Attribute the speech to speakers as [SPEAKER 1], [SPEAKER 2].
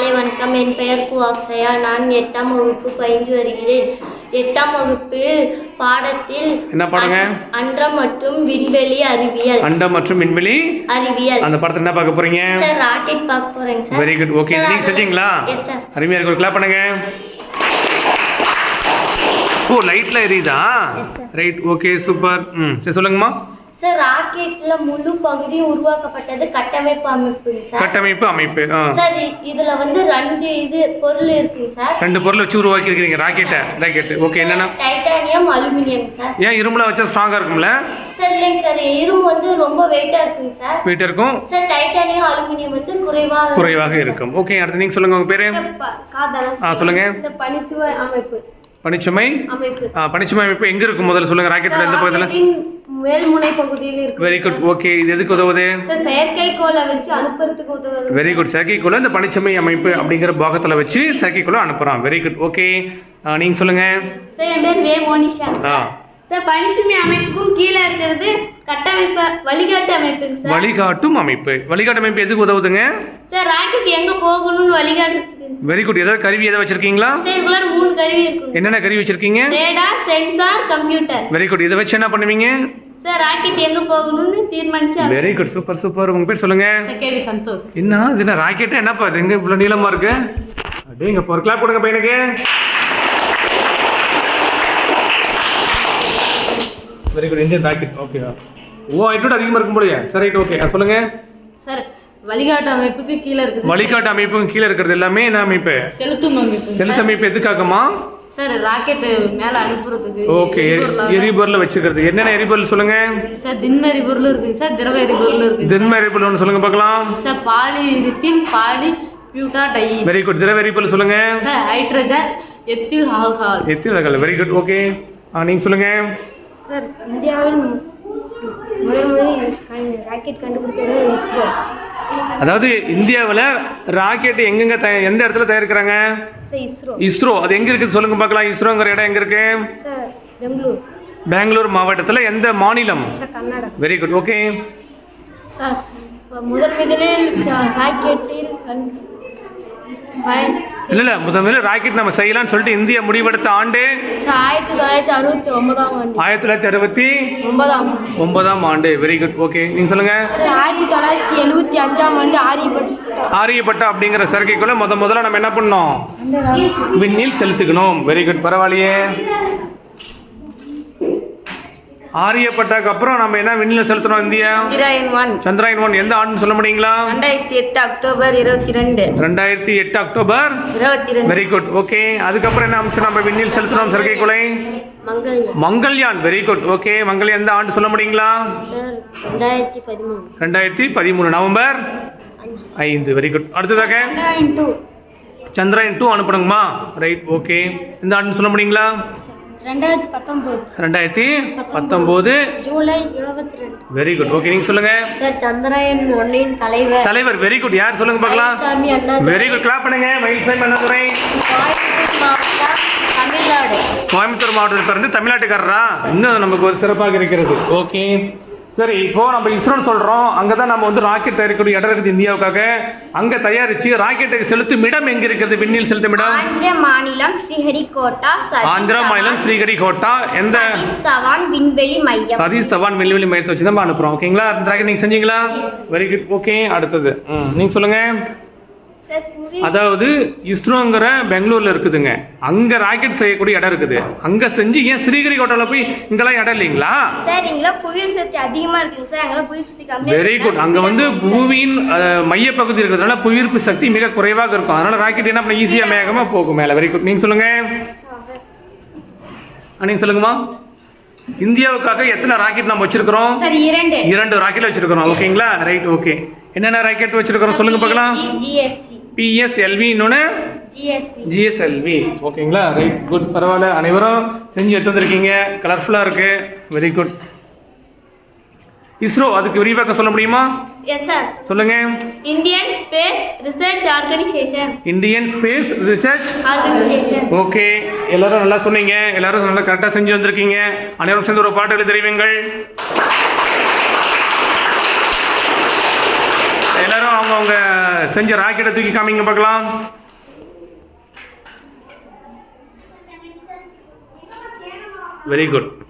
[SPEAKER 1] காலை வணக்கம். என் பெயர் கு அக்ஷயா. நான் 8ஆம் வகுப்பு பயின்று வருகிறேன். 8ஆம் வகுப்பு பாடத்தில்
[SPEAKER 2] என்ன பாடங்க?
[SPEAKER 1] அண்டம் மற்றும் விண்வெளி அறிவியல்.
[SPEAKER 2] அண்டம் மற்றும் விண்வெளி
[SPEAKER 1] அறிவியல்.
[SPEAKER 2] அந்த பாடத்தை என்ன பார்க்க போறீங்க?
[SPEAKER 1] சார் ராக்கெட் பார்க்க போறேங்க சார்.
[SPEAKER 2] Very good. ஓகே, நீங்க செஞ்சீங்களா?
[SPEAKER 1] Yes sir.
[SPEAKER 2] அருமையா இருக்கு. ஒரு கிளாப் பண்ணுங்க. ஓ, லைட்ல எரியுதா? Right, okay, super. சரி, சொல்லுங்கம்மா.
[SPEAKER 1] சார் ராக்கெட்ல முழு பகுதியும் உருவாக்கப்பட்டது கட்டமைப்பு அமைப்புங்க சார்.
[SPEAKER 2] கட்டமைப்பு அமைப்பு.
[SPEAKER 1] சார் இதுல வந்து ரெண்டு பொருள் இருக்குங்க சார்.
[SPEAKER 2] ரெண்டு பொருள் வச்சு உருவாக்கி இருக்கீங்க ராக்கெட். ஓகே, என்னன்னா?
[SPEAKER 1] Titanium, aluminium sir.
[SPEAKER 2] ஏன் இரும்புல வச்சா ஸ்ட்ராங்கா இருக்கும்ல?
[SPEAKER 1] சார் இல்லைங்க சார், இரும்பு வந்து ரொம்ப வெயிட்டா இருக்குங்க சார்.
[SPEAKER 2] வெயிட்டா இருக்கும்.
[SPEAKER 1] சார் டைட்டானியம், அலுமினியம் வந்து
[SPEAKER 2] குறைவாக இருக்கும். ஓகே, அடுத்து நீங்க சொல்லுங்க உங்க பேரு. சொல்லுங்க.
[SPEAKER 1] பனிச்சுமை அமைப்பு.
[SPEAKER 2] பனிச்சுமை
[SPEAKER 1] அமைப்பு.
[SPEAKER 2] பனிச்சுமை அமைப்பு எங்க இருக்கும் முதல்ல சொல்லுங்க. ராக்கெட்ல எந்த பகுதியில?
[SPEAKER 1] மேல்முனை பகுதியில் இருக்கு.
[SPEAKER 2] Very good. ஓகே, இது எதுக்கு உதவுது?
[SPEAKER 1] சார் செயற்கைக்கோளை வச்சு அனுப்புறதுக்கு உதவுது.
[SPEAKER 2] Very good. செயற்கைக்கோளை இந்த பனிச்சுமை அமைப்பு அப்படிங்கிற பாகத்துல வச்சு செயற்கைக்கோளை அனுப்புறோம். Very good. ஓகே, நீங்க சொல்லுங்க.
[SPEAKER 1] சார் என் பேர் வே மோனிஷா. சார் பனிச்சுமை அமைப்புக்கும் கீழே இருக்கிறது கட்டமைப்பு வழிகாட்டு அமைப்புங்க சார்.
[SPEAKER 2] வழிகாட்டும் அமைப்பு. வழிகாட்டு அமைப்பு எதுக்கு உதவுதுங்க?
[SPEAKER 1] சார் ராக்கெட் எங்க போகணும்னு வழிகாட்டுறதுக்கு.
[SPEAKER 2] Very good. ஏதாவது கருவி ஏதாவது வச்சிருக்கீங்களா?
[SPEAKER 1] சார் இதுக்குள்ள 3 கருவி இருக்கு.
[SPEAKER 2] என்னென்ன கருவி வச்சிருக்கீங்க?
[SPEAKER 1] Radar, sensor, computer.
[SPEAKER 2] Very good. இதை வச்சு என்ன பண்ணுவீங்க?
[SPEAKER 1] சார் ராக்கெட் எங்க போகணும்னு தீர்மானிச்சு.
[SPEAKER 2] Very good. சூப்பர். உங்க பேர் சொல்லுங்க.
[SPEAKER 1] கேவி சந்தோஷ்.
[SPEAKER 2] என்ன ராக்கெட் என்னப்பா இது எங்க இவ்வளவு நீளமா இருக்கு? அப்படிங்க ஒரு கிளாப் கொடுங்க பையனுக்கு. Very good. Indian rocket. Okay. ஓ, ஐட்டோட அதிகமா இருக்கும் போலயே. சரி, ரைட், ஓகே, சொல்லுங்க.
[SPEAKER 1] சார் வழிகாட்டு அமைப்புக்கு கீழே இருக்குது.
[SPEAKER 2] வழிகாட்டு அமைப்புக்கு கீழே இருக்கிறது எல்லாமே என்ன அமைப்பு?
[SPEAKER 1] செலுத்தும் அமைப்பு.
[SPEAKER 2] செலுத்து அமைப்பு எதுக்காகமா?
[SPEAKER 1] சார் ராக்கெட் மேல அனுப்புறதுக்கு.
[SPEAKER 2] ஓகே, எரிபொருள் வச்சிருக்கிறது. என்னென்ன எரிபொருள் சொல்லுங்க.
[SPEAKER 1] சார் திண்ம எரிபொருள் இருக்கு சார், திரவ எரிபொருள் இருக்கு.
[SPEAKER 2] திண்ம எரிபொருள் சொல்லுங்க பார்க்கலாம்.
[SPEAKER 1] Sir polyurethane, polybutadiene.
[SPEAKER 2] Very good. திரவ எரிபொருள் சொல்லுங்க.
[SPEAKER 1] Sir hydrogen, ethyl alcohol.
[SPEAKER 2] Ethyl alcohol. Very good. Okay, நீங்க சொல்லுங்க.
[SPEAKER 1] சார் இந்தியாவில் ராக்கெட் கண்டுபிடிச்சது இஸ்ரோ.
[SPEAKER 2] அதாவது இந்தியாவில் ராக்கெட் எங்கெங்க எந்த இடத்துல தயாரிக்கிறாங்க? இஸ்ரோ. அது எங்க இருக்கு சொல்லுங்க பார்க்கலாம். இஸ்ரோங்கிற இடம் எங்க இருக்கு?
[SPEAKER 1] பெங்களூர்.
[SPEAKER 2] பெங்களூர் மாவட்டத்தில் எந்த மாநிலம்?
[SPEAKER 1] Karnataka.
[SPEAKER 2] Very good. Okay.
[SPEAKER 1] Sir முதலில் ராக்கெட்டில்
[SPEAKER 2] இல்ல முதல்ல ராக்கெட் நம்ம செய்யலாம்னு சொல்லிட்டு இந்தியா முடிவெடுத்த ஆண்டு
[SPEAKER 1] 1969ஆம் ஆண்டு.
[SPEAKER 2] 1969ஆம் ஆண்டு. Very good. ஓகே, நீங்க சொல்லுங்க.
[SPEAKER 1] 1975ஆம் ஆண்டு
[SPEAKER 2] ஆரியப்பட்டா அப்படிங்கிற செயற்கைக்குள்ள முதல்ல நம்ம என்ன பண்ணோம்? விண்ணில் செலுத்துக்கணும். Very good. பரவாயில்லையே. ஆரியப்பட்டாக்கு அப்புறம் நம்ம என்ன விண்ணில் செலுத்தணும்? இந்தியா சந்திராயன் 1 எந்த ஆண்டுன்னு சொல்ல முடியுங்களா?
[SPEAKER 1] 2008 October 22.
[SPEAKER 2] 2008 October 22. Very good. Okay, அதுக்கப்புறம் என்ன அம்சம் நம்ம விண்ணில் செலுத்தணும் செயற்கைக்கோளை? Mangalyaan. Very good. Okay, Mangalyaan எந்த ஆண்டு சொல்ல முடியுங்களா? 2013 நவம்பர் 5. Very good. அடுத்ததாக சந்திராயன் 2 அனுப்பணுங்கம்மா. ரைட், ஓகே, எந்த ஆண்டுன்னு சொல்ல முடியுங்களா? 2019
[SPEAKER 1] ஜூலை 22.
[SPEAKER 2] Very good. ஓகே, நீங்க சொல்லுங்க.
[SPEAKER 1] சார் சந்திராயன் 1 தலைவர்.
[SPEAKER 2] Very good. யார் சொல்லுங்க பார்க்கலாம். Very good. கிளாப் பண்ணுங்க. மயில்சாமி அண்ணாதுரை. கோயம்புத்தூர் மாவட்டத்தில் பிறந்து தமிழ்நாட்டுக்காரரா? இன்னும் நமக்கு ஒரு சிறப்பாக இருக்கிறது. ஓகே, சரி, இப்போ நம்ம இஸ்ரோன்னு சொல்றோம். அங்கதான் நம்ம வந்து ராக்கெட் தயாரிக்கக்கூடிய இடம் இருக்குது இந்தியாவுக்காக. அங்க தயாரிச்சு ராக்கெட்டை செலுத்தும் இடம் எங்க இருக்கிறது? விண்ணில் செலுத்தும் இடம்
[SPEAKER 1] ஆந்திர மாநிலம்
[SPEAKER 2] ஸ்ரீஹரிகோட்டா. எந்த? சதீஷ் தவான் விண்வெளி மையத்தை வச்சு தான் அனுப்புறோம். ஓகேங்களா? ராக்கெட் நீங்க செஞ்சீங்களா? Very good. ஓகே, அடுத்தது நீங்க சொல்லுங்க. அதாவது இஸ்ரோங்கிற பெங்களூர்ல இருக்குதுங்க. அங்க ராக்கெட் செய்யக்கூடிய இடம் இருக்குது. அங்க செஞ்சு ஏன் ஸ்ரீஹரிகோட்டால போய் இங்கெல்லாம் இடம் இல்லைங்களா? Very good. அங்க வந்து பூமியின் மைய பகுதி இருக்கிறதுனால புவியீர்ப்பு சக்தி மிக குறைவாக இருக்கும். அதனால ராக்கெட் என்ன பண்ண ஈஸியா வேகமா போகும் மேல. Very good. நீங்க சொல்லுங்க. நீங்க சொல்லுங்கம்மா. இந்தியாவுக்காக எத்தனை ராக்கெட் நம்ம வச்சிருக்கிறோம்? 2 ராக்கெட் வச்சிருக்கிறோம். ஓகேங்களா? Right, okay. என்னென்ன ராக்கெட் வச்சிருக்கிறோம் சொல்லுங்க பார்க்கலாம். PSLV இன்னொன்னு GSLV. ஓகேங்களா? Right, good. பரவாயில்ல, அனைவரும் செஞ்சு எடுத்து வந்திருக்கீங்க. கலர்ஃபுல்லா இருக்கு. Very good. இஸ்ரோ அதுக்கு விரிவாக்க சொல்ல முடியுமா?
[SPEAKER 1] எஸ் சார்,
[SPEAKER 2] சொல்லுங்க.
[SPEAKER 1] Indian space research organisation.
[SPEAKER 2] Okay, எல்லாரும் நல்லா சொன்னீங்க. எல்லாரும் நல்லா கரெக்டா செஞ்சு வந்திருக்கீங்க. அனைவரும் சேர்ந்து ஒரு பாட்டு எழுதி தெரிவிங்கள். எல்லாரும் அவங்க செஞ்ச ராக்கெட்டை தூக்கி காமிங்க பார்க்கலாம். Very good.